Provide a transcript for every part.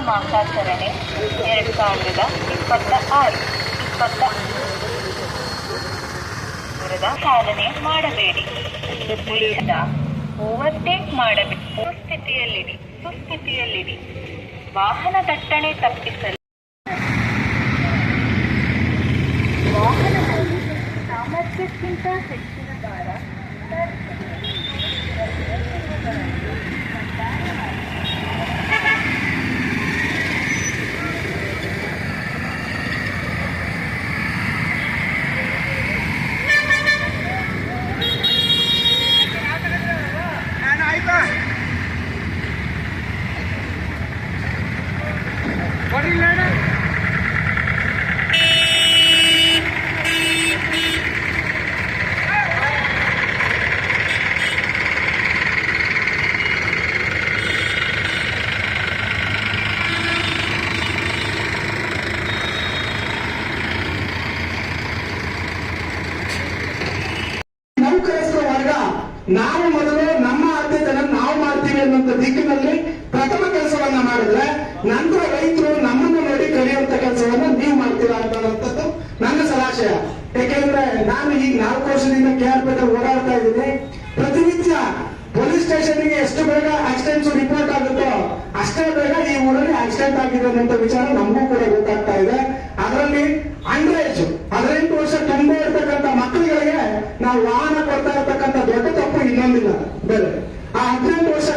ಮಾಸಾಚರಣೆ 2026 ಸಾಧನೆ ಮಾಡಬೇಡಿ. ಓವರ್ಟೇಕ್ ಮಾಡಬೇಡಿ. ಸುಸ್ಥಿತಿಯಲ್ಲಿಡಿ. ವಾಹನ ದಟ್ಟಣೆ ತಪ್ಪಿಸಲು ವಾಹನದಲ್ಲಿ ಸಾಮರ್ಥ್ಯಕ್ಕಿಂತ ಹೆಚ್ಚಿನ ಭಾರ ನಾವು ಮೊದಲು ನಮ್ಮ ಆದ್ಯತೆಯನ್ನು ನಾವು ಮಾಡ್ತೀವಿ ಅನ್ನುವಂಥ ದಿಕ್ಕಿನಲ್ಲಿ ಪ್ರಥಮ ಕೆಲಸವನ್ನ ಮಾಡಿದ್ರೆ ನಂತರ ರೈತರು ನಮ್ಮನ್ನು ನೋಡಿ ಕಲಿಯುವಂತ ಕೆಲಸವನ್ನ ನೀವು ಮಾಡ್ತೀರಾ ಅನ್ನೋಂಥದ್ದು ನನ್ನ ಸಲಹೆ. ಯಾಕೆಂದ್ರೆ ನಾನು ಈಗ 4 ವರ್ಷದಿಂದ KRಪೇಟೆ ಓಡಾಡ್ತಾ ಇದ್ದೀನಿ. ಪ್ರತಿನಿತ್ಯ ಪೊಲೀಸ್ ಸ್ಟೇಷನ್ಗೆ ಎಷ್ಟು ಬೇಗ ಆಕ್ಸಿಡೆಂಟ್ಸ್ ರಿಪೋರ್ಟ್ ಆಗುತ್ತೋ ಅಷ್ಟೇ ಬೇಗ ಈ ಊರಲ್ಲಿ ಆಕ್ಸಿಡೆಂಟ್ ಆಗಿದೆ ಅನ್ನೋ ವಿಚಾರ ನಮಗೂ ಕೂಡ ಗೊತ್ತಾಗ್ತಾ ಇದೆ. ಅದರಲ್ಲಿ ಅಂಡರ್ ಏಜ್ 18 ವರ್ಷ ತುಂಬ ಇರ್ತಕ್ಕಂಥ ಮಕ್ಕಳಿಗೆ ನಾವು ವಾಹನ ಕೊಡ್ತಾ ಇರ್ತಕ್ಕಂಥ ದೊಡ್ಡ ತಪ್ಪು ಇನ್ನೊಂದಿಲ್ಲ ಬೇರೆ. ಆ 18 ವರ್ಷ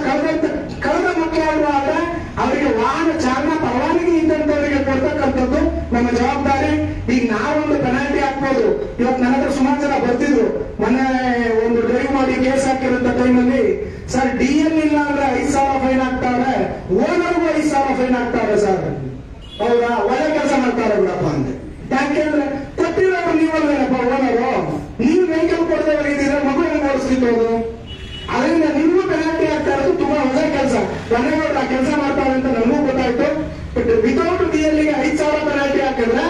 ಕಳೆದ ಮಕ್ಕಳಾದ್ರು ಆದ್ರೆ ಅವರಿಗೆ ವಾಹನ ಚಾಲನಾ ಪರವಾನಗಿ ಇದ್ದಂತವರಿಗೆ ಕೊಡ್ತಕ್ಕಂಥದ್ದು ನಮ್ಮ ಜವಾಬ್ದಾರಿ. ಈಗ ನಾವೊಂದು ಪೆನಾಲ್ಟಿ ಹಾಕ್ಬೋದು. ಇವತ್ತು ನನ್ನ ಹತ್ರ ಸುಮಾರು ಜನ ಬರ್ತಿದ್ರು. ಮೊನ್ನೆ ಒಂದು ಡ್ರೈವ್ ಮಾಡಿ ಕೇಸ್ ಹಾಕಿರೋಂಥ ಟೈಮಲ್ಲಿ ಸರ್ DL ಇಲ್ಲ ಅಂದ್ರೆ 5,000 ಫೈನ್ ಹಾಕ್ತಾರೆ, ಓನರ್ಗೂ 5,000 ಫೈನ್ ಹಾಕ್ತಾರೆ ಸರ್. ಹೌದಾ, ಒಳ್ಳೆ ಕೆಲಸ ಮಾಡ್ತಾರೆ ಬಿಡಪ್ಪ ಅಂತೆ. ಯಾಕೆಂದ್ರೆ ತಪ್ಪಿರೋರು ನೀವಲ್ವೇನಪ್ಪ ಓನರು. ನೀವು ವೆಹಿಕಲ್ ಕೊಡದವರಿದ್ದೀರ, ಮಗು ಹೆಂಗ್ ಓಡಿಸ್ತಿತ್ತು. ಅದರಿಂದ ನಿಮಗೂ ಪೆನಾಲ್ಟಿ ಆಗ್ತಾ ಇರೋದು ತುಂಬಾ ಒಳ್ಳೆ ಕೆಲಸ. ಮನೆಯವರು ಆ ಕೆಲಸ ಮಾಡ್ತಾರೆ ಅಂತ ನಮಗೂ ಗೊತ್ತಾಯ್ತು. ಬಟ್ ವಿತೌಟ್ DL ಗೆ 5,000 ಪೆನಾಲ್ಟಿ ಹಾಕಿದ್ರೆ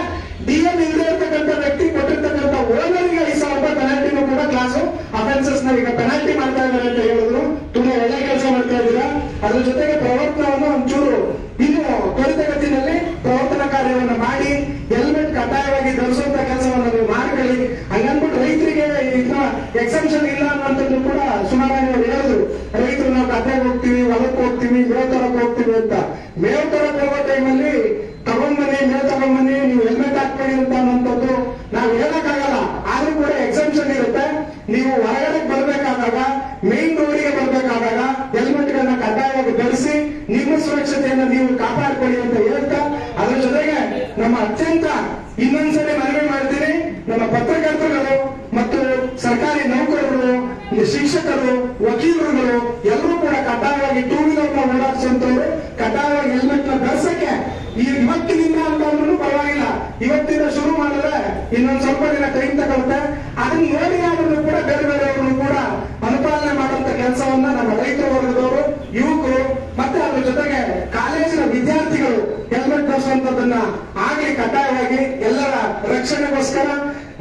DL ಇಲ್ಲದೆ ಇರ್ತಕ್ಕಂಥ ವ್ಯಕ್ತಿ ಕೊಟ್ಟಿರ್ತಕ್ಕಂಥ ಓನರ್ಗೆ 5,000 ರೂಪಾಯಿ ಪೆನಾಲ್ಟಿನೂ ಕೂಡ ಕ್ಲಾಸು ಅಫೆನ್ಸಸ್ ನ ಈಗ ಪೆನಾಲ್ಟಿ ಮಾಡ್ತಾ ಇದ್ದಾರೆ ಅಂತ ಹೇಳಿದ್ರು. ತುಂಬಾ ಒಳ್ಳೆ ಕೆಲಸ ಮಾಡ್ತಾ ಇದ್ದೀರಾ. ಅದ್ರ ಜೊತೆಗೆ ಪ್ರವರ್ತನವನ್ನು ಒಂಚೂರು ಇನ್ನು ತ್ವರಿತಗತಿನಲ್ಲಿ ಪ್ರವರ್ತನ ಕಾರ್ಯವನ್ನು ಮಾಡಿ ಹೆಲ್ಮೆಟ್ ಕಡ್ಡಾಯವಾಗಿ ಧರಿಸುವಂತ ಕೆಲಸವನ್ನು ನೀವು ಮಾಡ್ಕೊಳ್ಳಿ. ಹಂಗನ್ಬಿಟ್ಟು ರೈತರಿಗೆ ಇನ್ನ ಎಕ್ಸೆಪ್ಷನ್ ಇಲ್ಲ ಅನ್ನುವಂಥದ್ದು ಕೂಡ ಸುಮಾರು ಹೇಳಿದ್ರು. ರೈತರು ನಾವು ಗದ್ದೆಗೆ ಹೋಗ್ತೀವಿ, ಹೊಲಕ್ಕೆ ಹೋಗ್ತೀವಿ, ಮೇವು ತರಕ್ ಹೋಗ್ತೀವಿ ಅಂತ. ಮೇವು ತರಕ್ ಹೋಗೋ ಟೈಮಲ್ಲಿ ಮೇವು ತಗೊಂಡ್ಬನ್ನಿ, ನೀವು ಹೆಲ್ಮೆಟ್ ಹಾಕ್ಬೇಡಿ ಅಂತ ಅನ್ನೋಂಥದ್ದು ನಾವು ಹೇಳಕ್ಕಾಗಲ್ಲ. ಆದ್ರೂ ಕೂಡ ಎಕ್ಸೆಪ್ಷನ್ ಇರುತ್ತೆ. ನೀವು ಹೊರಗಡೆ ಬರ್ಬೇಕಾದಾಗ, ಮೇನ್ ರೋಡಿಗೆ ಬರ್ಬೇಕಾದಾಗ ಹೆಲ್ಮೆಟ್ ಗಳನ್ನ ಕಡ್ಡಾಯವಾಗಿ ಧರಿಸಿ ನಿಮ್ಮ ಸುರಕ್ಷತೆಯನ್ನು ನೀವು ಕಾಪಾಡಿಕೊಳ್ಳಿ ಅಂತ ಹೇಳ್ತಾ, ಅದ್ರ ಜೊತೆಗೆ ನಮ್ಮ ಅತ್ಯಂತ ಇನ್ನೊಂದ್ಸರಿ ಮನವಿ ಮಾಡ್ತೀನಿ, ನಮ್ಮ ಪತ್ರಕರ್ತರುಗಳು ಮತ್ತು ಸರ್ಕಾರಿ ನೌಕರರು, ಶಿಕ್ಷಕರು, ವಕೀಲರುಗಳು ಎಲ್ಲರೂ ಕೂಡ ಕಡ್ಡಾಯವಾಗಿ 2 ವೀಲರ್ ನ ಓಡಾಡಿಸುವಂತವ್ರು ಕಡ್ಡಾಯವಾಗಿ ಹೆಲ್ಮೆಟ್ ನ ಧರಿಸಕ್ಕೆ ಇವತ್ತಿನಿಂದ ಅಂತ ಅಂದ್ರೂ ಪರವಾಗಿಲ್ಲ, ಇವತ್ತಿಂದ ಶುರು ಮಾಡಿದ್ರೆ ಇನ್ನೊಂದ್ ಸ್ವಲ್ಪ ದಿನ ಟೈಮ್ ತಗೊಳುತ್ತೆ. ಅದನ್ನ ನೋಡಿ ಆದ್ರೂ ಕೂಡ ಬೇರೆ ಬೇರೆಯವರು ಕೂಡ ಅನುಪಾಲನೆ ಮಾಡುವಂತ ಕೆಲಸವನ್ನ ನಮ್ಮ ರೈತ ವರ್ಗದವರು, ಯುವಕರು ಮತ್ತೆ ಅದ್ರ ಜೊತೆಗೆ ಕಾಲೇಜಿನ ವಿದ್ಯಾರ್ಥಿಗಳು ಹೆಲ್ಮೆಟ್ ಧರಿಸುವಂತದನ್ನ ಆಗ್ಲಿ ಕಡ್ಡಾಯವಾಗಿ ಎಲ್ಲರ ರಕ್ಷಣೆಗೋಸ್ಕರ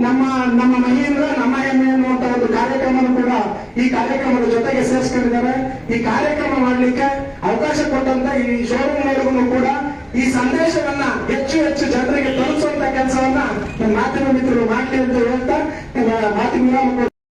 ನಮ್ಮ ಮಹಿಳೆಯರ ನಮ್ಮ ಹೆಮ್ಮೆ ಅನ್ನುವಂತ ಒಂದು ಕಾರ್ಯಕ್ರಮ ಕೂಡ ಈ ಕಾರ್ಯಕ್ರಮದ ಜೊತೆಗೆ ಸೇರಿಸ್ಕೊಂಡಿದ್ದಾರೆ. ಈ ಕಾರ್ಯಕ್ರಮ ಮಾಡ್ಲಿಕ್ಕೆ ಅವಕಾಶ ಕೊಟ್ಟಂತ ಈ ಶೋರೂಮ್ ಕೂಡ ಈ ಸಂದೇಶವನ್ನ ಹೆಚ್ಚು ಜನರಿಗೆ ತಲುಪಿಸುವಂತ ಕೆಲಸವನ್ನ ನಮ್ಮ ಮಾಧ್ಯಮ ಮಿತ್ರರು ಮಾಡ್ಲಿ ಅಂತ ಹೇಳ್ತಾ ಮಾತಿನ